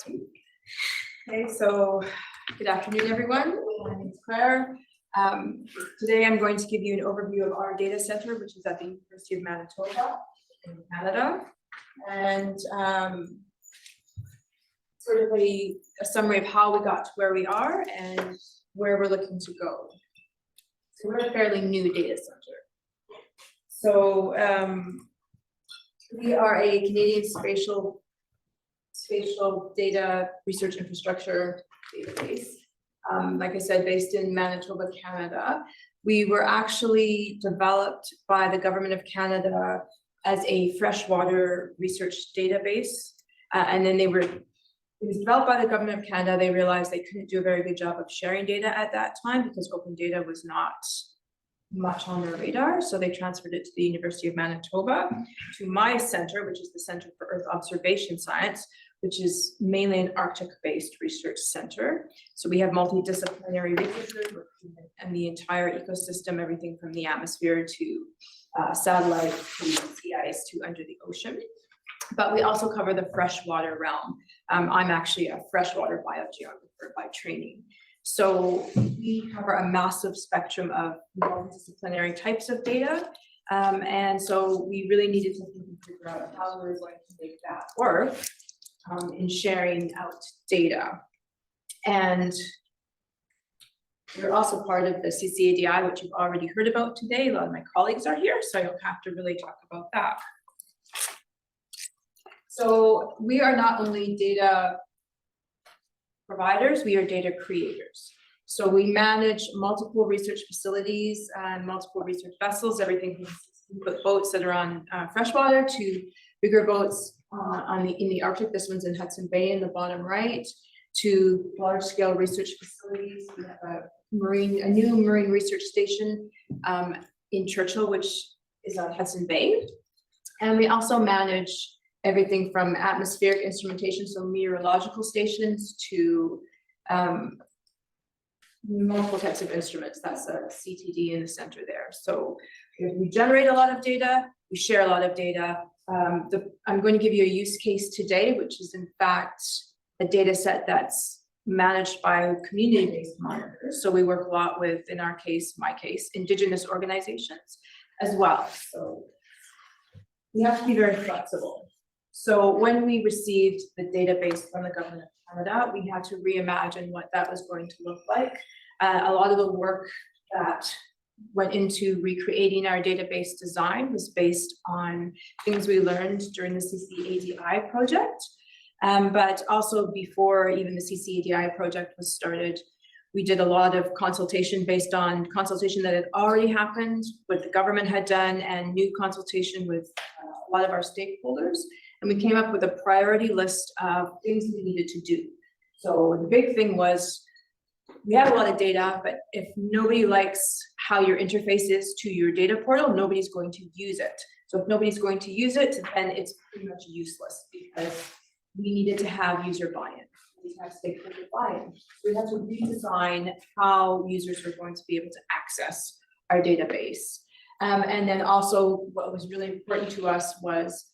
Okay, so good afternoon, everyone. My name is Claire. Today I'm going to give you an overview of our data center, which is at the University of Manitoba in Canada, and sort of a summary of how we got to where we are and where we're looking to go. So we're a fairly new data center. So we are a Canadian spatial data research infrastructure database. Like I said, based in Manitoba, Canada. We were actually developed by the Government of Canada as a freshwater research database. And then it was developed by the Government of Canada. They realized they couldn't do a very good job of sharing data at that time because open data was not much on their radar. So they transferred it to the University of Manitoba, to my center, which is the Center for Earth Observation Science, which is mainly an Arctic-based research center. So we have multi-disciplinary researchers and the entire ecosystem, everything from the atmosphere to satellite to sea ice to under the ocean. But we also cover the freshwater realm. I'm actually a freshwater biogeographer by training. So we cover a massive spectrum of multidisciplinary types of data. And so we really needed to figure out how we were going to make that work in sharing out data. And we're also part of the CCADI, which you've already heard about today. A lot of my colleagues are here, so I don't have to really talk about that. So we are not only data providers, we are data creators. So we manage multiple research facilities and multiple research vessels, everything from boats that are on freshwater to bigger boats in the Arctic. This one's in Hudson Bay in the bottom right, to large-scale research facilities. We have a new marine research station in Churchill, which is on Hudson Bay. And we also manage everything from atmospheric instrumentation, so meteorological stations, to multiple types of instruments. That's a CTD in the center there. So we generate a lot of data, we share a lot of data. I'm going to give you a use case today, which is in fact a data set that's managed by community-based monitors. So we work a lot with, in our case, my case, Indigenous organizations as well. So we have to be very flexible. So when we received the database from the Government of Canada, we had to reimagine what that was going to look like. A lot of the work that went into recreating our database design was based on things we learned during the CCADI project. But also before even the CCADI project was started, we did a lot of consultation based on consultation that had already happened, what the government had done, and new consultation with a lot of our stakeholders. And we came up with a priority list of things we needed to do. So the big thing was, we had a lot of data, but if nobody likes how your interface is to your data portal, nobody's going to use it. So if nobody's going to use it, then it's pretty much useless, because we needed to have user buy-in. We had stakeholder buy-in. We had to redesign how users were going to be able to access our database. And then also what was really important to us was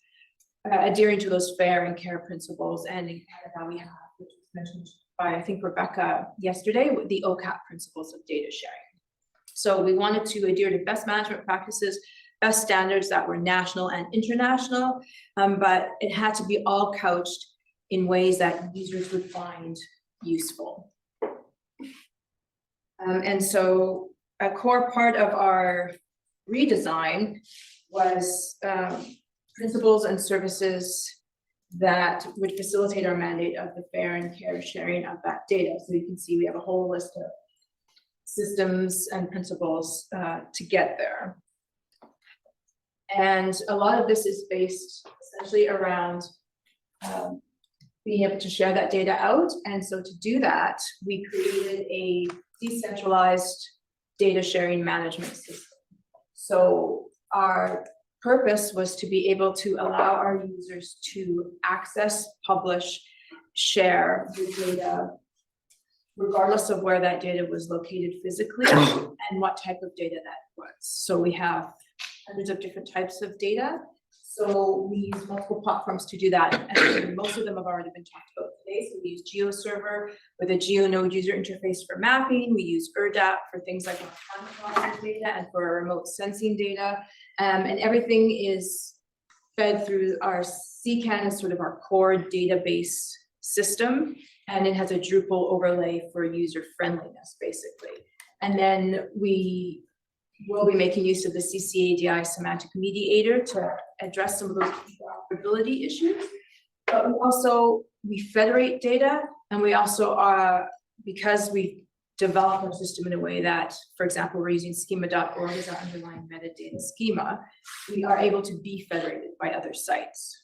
adhering to those fair and care principles. And in Canada we have, which was mentioned by I think Rebecca yesterday, the OCAP principles of data sharing. So we wanted to adhere to best management practices, best standards that were national and international, but it had to be all couched in ways that users would find useful. And so a core part of our redesign was principles and services that would facilitate our mandate of the fair and care sharing of that data. So you can see we have a whole list of systems and principles to get there. And a lot of this is based essentially around being able to share that data out. And so to do that, we created a decentralized data sharing management system. So our purpose was to be able to allow our users to access, publish, share the data, regardless of where that data was located physically and what type of data that was. So we have hundreds of different types of data. So we use multiple platforms to do that. And most of them have already been talked about today. database. We use GeoServer with a GeoNode user interface for mapping. We use ERDAP for things like electronic data and for remote sensing data. And everything is fed through our CCAN as sort of our core database system. And it has a Drupal overlay for user friendliness, basically. And then we will be making use of the CCADI semantic mediator to address some of those interoperability issues. But we federate data, and we also are, because we develop our system in a way that, for example, we're using schema.org as our underlying metadata schema, we are able to be federated by other sites.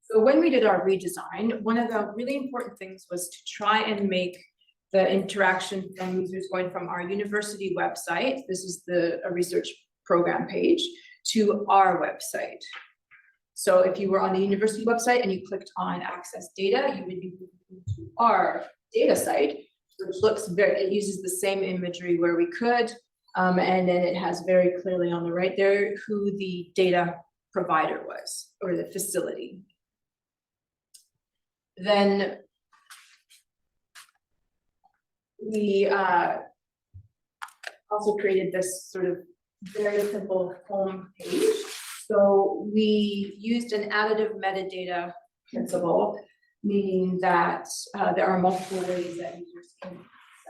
So when we did our redesign, one of the really important things was to try and make the interaction from users going from our university website, this is a research program page, to our website. So if you were on the university website and you clicked on access data, you would be moving to our data site, which looks it uses the same imagery where we could, and then it has very clearly on the right there who the data provider was, or the facility. Then we also created this sort of very simple home page. So we used an additive metadata principle, meaning that there are multiple ways that users can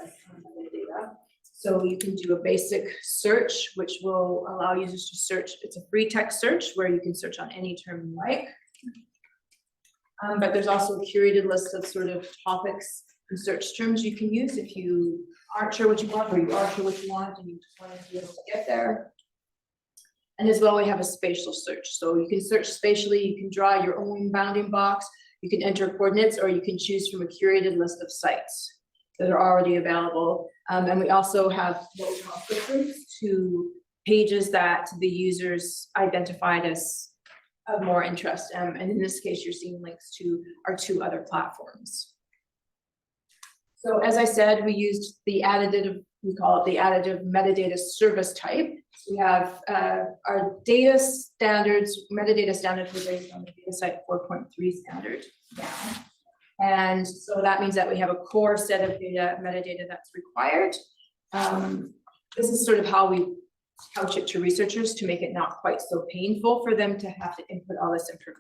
access metadata. So you can do a basic search, which will allow users to search. It's a free text search where you can search on any term you like. But there's also a curated list of sort of topics and search terms you can use if you aren't sure what you want, or you are sure what you want and you just want to be able to get there. And as well, we have a spatial search. So you can search spatially, you can draw your own bounding box, you can enter coordinates, or you can choose from a curated list of sites that are already available. And we also have what we call quick links to pages that the users identified as of more interest. And in this case, you're seeing links to our 2 other platforms. So as I said, we used the additive, we call it the additive metadata service type. We have our data standards, metadata standards were based on the DataCite 4.3 standard now. And so that means that we have a core set of metadata that's required. This is sort of how we couch it to researchers to make it not quite so painful for them to have to input all this information.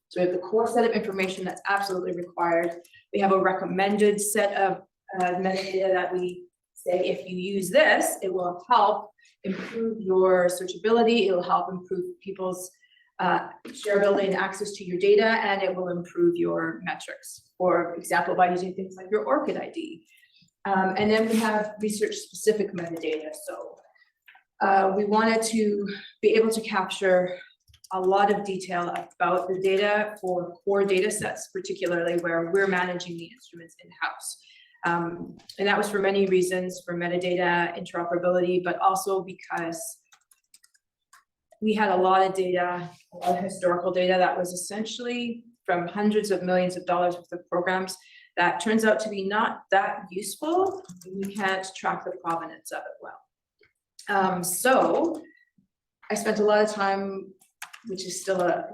So we have the core set of information that's absolutely required. We have a recommended set of metadata that we say, if you use this, it will help improve your searchability, it will help improve people's shareability and access to your data, and it will improve your metrics. For example, by using things like your ORCID ID. And then we have research-specific metadata. So we wanted to be able to capture a lot of detail about the data for core data sets, particularly where we're managing the instruments in-house. And that was for many reasons, for metadata interoperability, but also because we had a lot of data, a lot of historical data that was essentially from hundreds of millions of dollars worth of programs that turns out to be not that useful. We can't track the provenance of it well. So I spent a lot of time, which is still a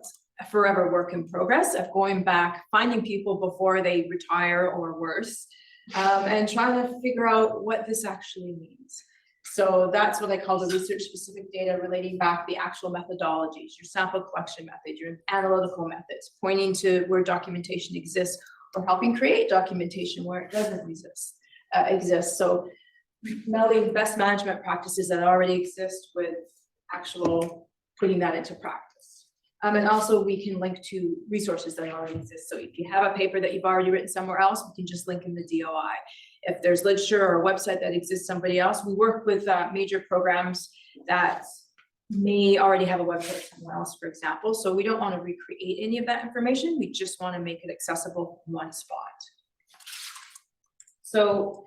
forever work in progress, of going back, finding people before they retire or worse, and trying to figure out what this actually means. So that's what I call the research-specific data, relating back the actual methodologies, your sample collection method, your analytical methods, pointing to where documentation exists, or helping create documentation where it doesn't exist. So melding best management practices that already exist with actual putting that into practice. And also we can link to resources that already exist. So if you have a paper that you've already written somewhere else, we can just link in the DOI. If there's literature or a website that exists somebody else, we work with major programs that may already have a website somewhere else, for example. So we don't want to recreate any of that information. We just want to make it accessible in one spot. So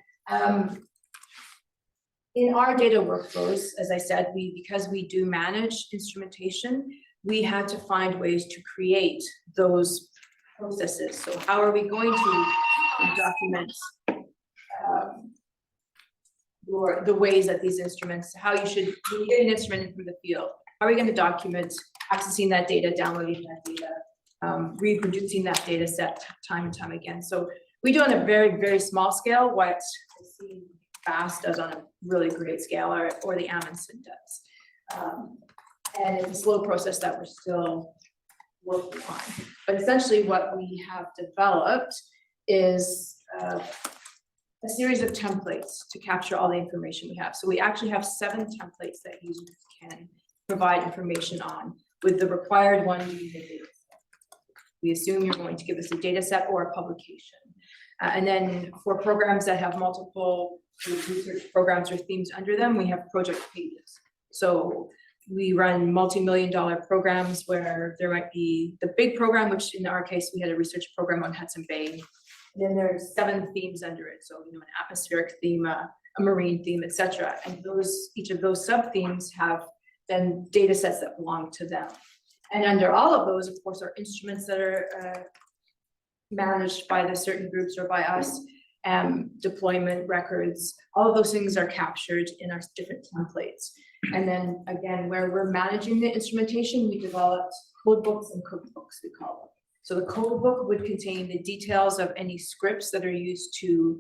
in our data workflows, as I said, because we do manage instrumentation, we had to find ways to create those processes. So how are we going to document the ways that these instruments, how you should, when you get an instrument in from the field, how are we going to document accessing that data, downloading that data, reproducing that data set time and time again. So we do on a very, very small scale what FAST does on a really great scale, or the Amundsen does. And it's a slow process that we're still working on. But essentially what we have developed is a series of templates to capture all the information we have. So we actually have 7 templates that users can provide information on, with the required one being the data set. We assume you're going to give us a data set or a publication. And then for programs that have multiple research programs or themes under them, we have project pages. So we run multi-million-dollar programs where there might be the big program, which in our case, we had a research program on Hudson Bay. And then there's 7 themes under it. So, an atmospheric theme, a marine theme, etc. And each of those sub-themes have then data sets that belong to them. And under all of those, of course, are instruments that are managed by the certain groups or by us, deployment records, all of those things are captured in our different templates. And then again, where we're managing the instrumentation, we developed code books and cookbooks, we call them. So the code book would contain the details of any scripts that are used to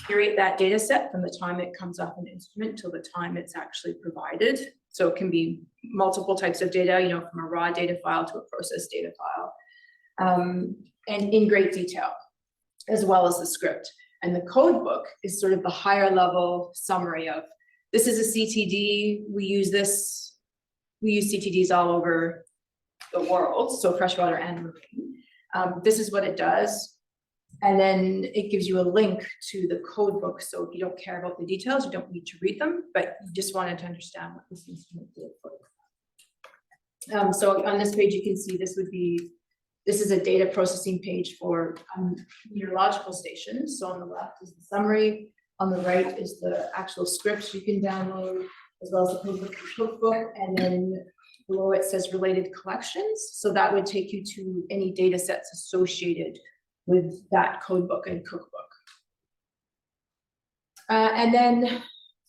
curate that data set from the time it comes off an instrument till the time it's actually provided. So it can be multiple types of data, from a raw data file to a processed data file, and in great detail, as well as the script. And the code book is sort of the higher level summary of, this is a CTD, we use CTDs all over the world, so freshwater and marine. This is what it does. And then it gives you a link to the code book. So if you don't care about the details, you don't need to read them, but you just wanted to understand what this instrument did for you. So on this page, you can see this is a data processing page for meteorological stations. So on the left is the summary, on the right is the actual scripts you can download, as well as the cookbook, and then below it says related collections. So that would take you to any data sets associated with that code book and cookbook. And then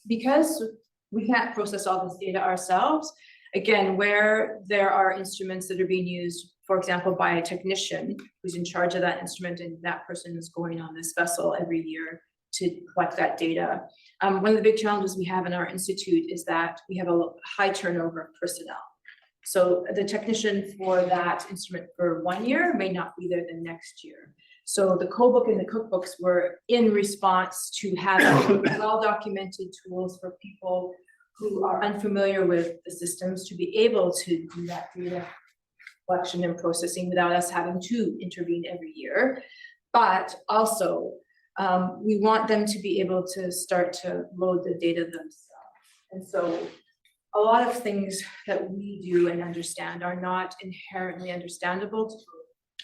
because we can't process all this data ourselves, again, where there are instruments that are being used, for example, by a technician who's in charge of that instrument, and that person is going on this vessel every year to collect that data. One of the big challenges we have in our institute is that we have a high turnover of personnel. So the technician for that instrument for 1 year may not be there the next year. So the code book and the cookbooks were in response to having well-documented tools for people who are unfamiliar with the systems to be able to do that data collection and processing without us having to intervene every year. But also, we want them to be able to start to load the data themselves. And so a lot of things that we do and understand are not inherently understandable to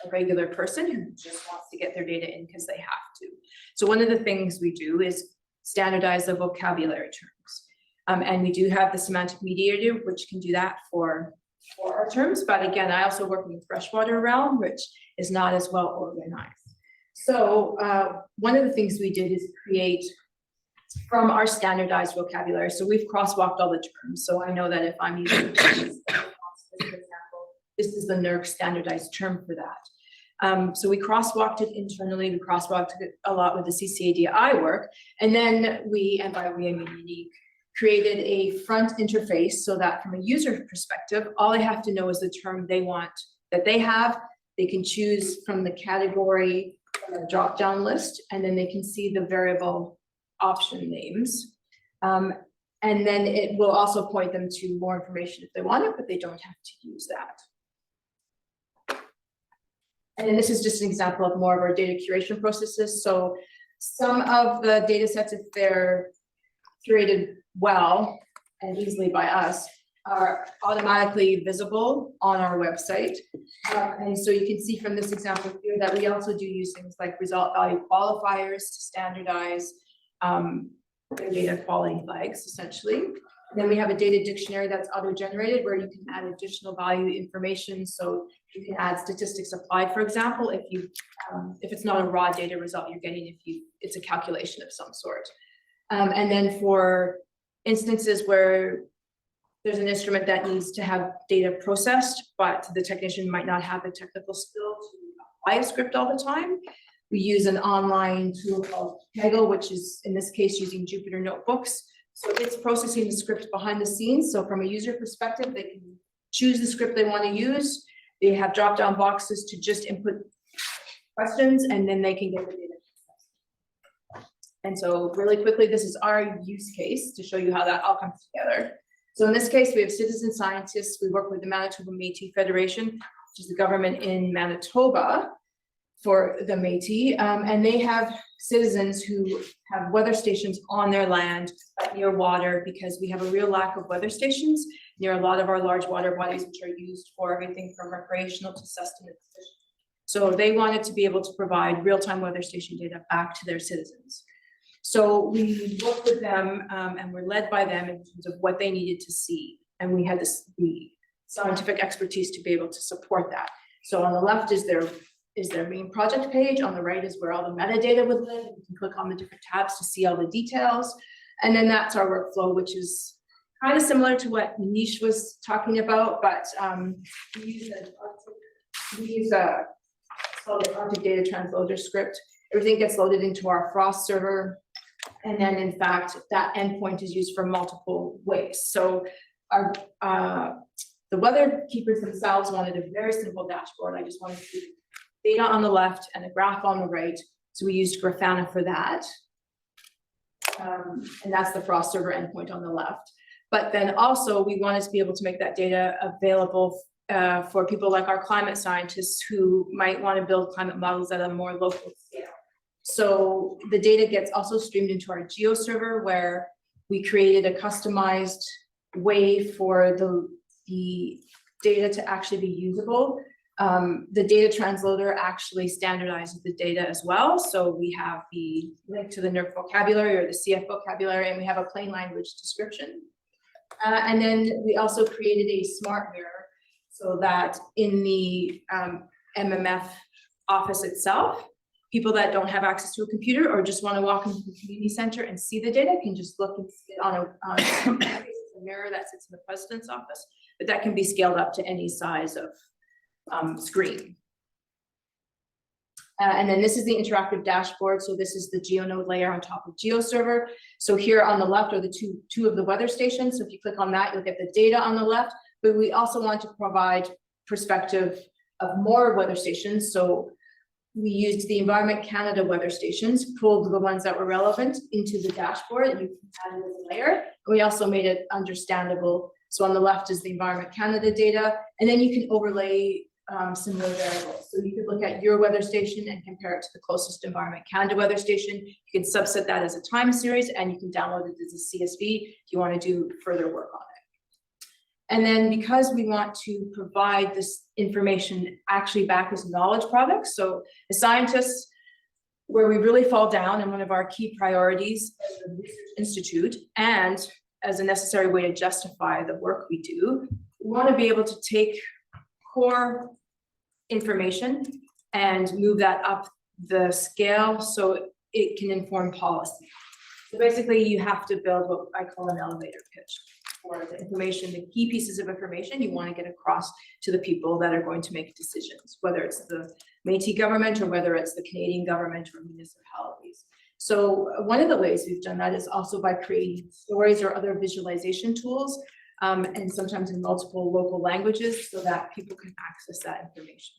a regular person who just wants to get their data in because they have to. So one of the things we do is standardize the vocabulary terms. And we do have the semantic mediator, which can do that for our terms. But again, I also work in the freshwater realm, which is not as well organized. So one of the things we did is create from our standardized vocabulary. So we've crosswalked all the terms. So I know that if I'm using, for example, this is the NERC standardized term for that. So we crosswalked it internally. We crosswalked it a lot with the CCADI work. And then we, and by we I mean unique, created a front interface so that from a user perspective, all they have to know is the term they want that they have. They can choose from the category drop-down list, and then they can see the variable option names. And then it will also point them to more information if they want it, but they don't have to use that. And then this is just an example of more of our data curation processes. So some of the data sets, if they're curated well and easily by us, are automatically visible on our website. And so you can see from this example here that we also do use things like result value qualifiers to standardize their data quality flags, essentially. And then we have a data dictionary that's auto-generated where you can add additional value information. So you can add statistics applied, for example, if it's not a raw data result you're getting, it's a calculation of some sort. And then for instances where there's an instrument that needs to have data processed, but the technician might not have the technical skill to apply a script all the time. We use an online tool called Kaggle, which is in this case using Jupyter notebooks. So it's processing the script behind the scenes. So from a user perspective, they can choose the script they want to use. They have drop-down boxes to just input questions, and then they can get the data. And so really quickly, this is our use case to show you how that all comes together. So in this case, we have citizen scientists. We work with the Manitoba Métis Federation, which is the government in Manitoba for the Métis, and they have citizens who have weather stations on their land near water, because we have a real lack of weather stations near a lot of our large water bodies, which are used for everything from recreational to sustenance. So they wanted to be able to provide real-time weather station data back to their citizens. So we worked with them and we're led by them in terms of what they needed to see. And we had the scientific expertise to be able to support that. So on the left is their main project page. On the right is where all the metadata would live. You can click on the different tabs to see all the details. And then that's our workflow, which is kind of similar to what Manish was talking about, but we use it's called the Arctic Data Transloader script. Everything gets loaded into our Frost server. And then in fact, that endpoint is used for multiple ways. So our the weather keepers themselves wanted a very simple dashboard. I just wanted to see data on the left and a graph on the right. So we used Grafana for that. And that's the Frost server endpoint on the left. But then also we wanted to be able to make that data available for people like our climate scientists who might want to build climate models at a more local scale. So the data gets also streamed into our geo server, where we created a customized way for the data to actually be usable. The data transloader actually standardizes the data as well. So we have the link to the NERC vocabulary or the CF vocabulary, and we have a plain language description. And then we also created a smart mirror so that in the MMF office itself, people that don't have access to a computer or just want to walk into the community center and see the data can just look and see it on a mirror that sits in the president's office, but that can be scaled up to any size of screen. And then this is the interactive dashboard. So this is the GeoNode layer on top of GeoServer. So here on the left are the two of the weather stations. So if you click on that, you'll get the data on the left, but we also want to provide perspective of more weather stations. So we used the Environment Canada weather stations, pulled the ones that were relevant into the dashboard, and you can add it as a layer. And we also made it understandable. So on the left is the Environment Canada data, and then you can overlay similar variables. So you could look at your weather station and compare it to the closest Environment Canada weather station. You can subset that as a time series, and you can download it as a CSV if you want to do further work on it. And then because we want to provide this information actually back as knowledge products, so as scientists, where we really fall down, and one of our key priorities as a research institute, and as a necessary way to justify the work we do, we want to be able to take core information and move that up the scale so it can inform policy. So basically, you have to build what I call an elevator pitch for the information, the key pieces of information you want to get across to the people that are going to make decisions, whether it's the Métis government or whether it's the Canadian government or municipalities. So one of the ways we've done that is also by creating stories or other visualization tools, and sometimes in multiple local languages so that people can access that information.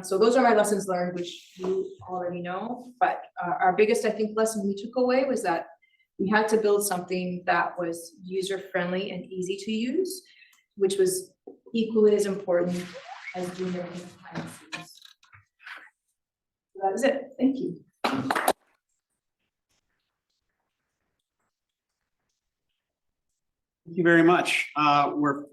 So those are my lessons learned, which you already know, but our biggest, I think, lesson we took away was that we had to build something that was user-friendly and easy to use, which was equally as important as doing everything behind the scenes. So that was it. Thank you. Thank you very much. We're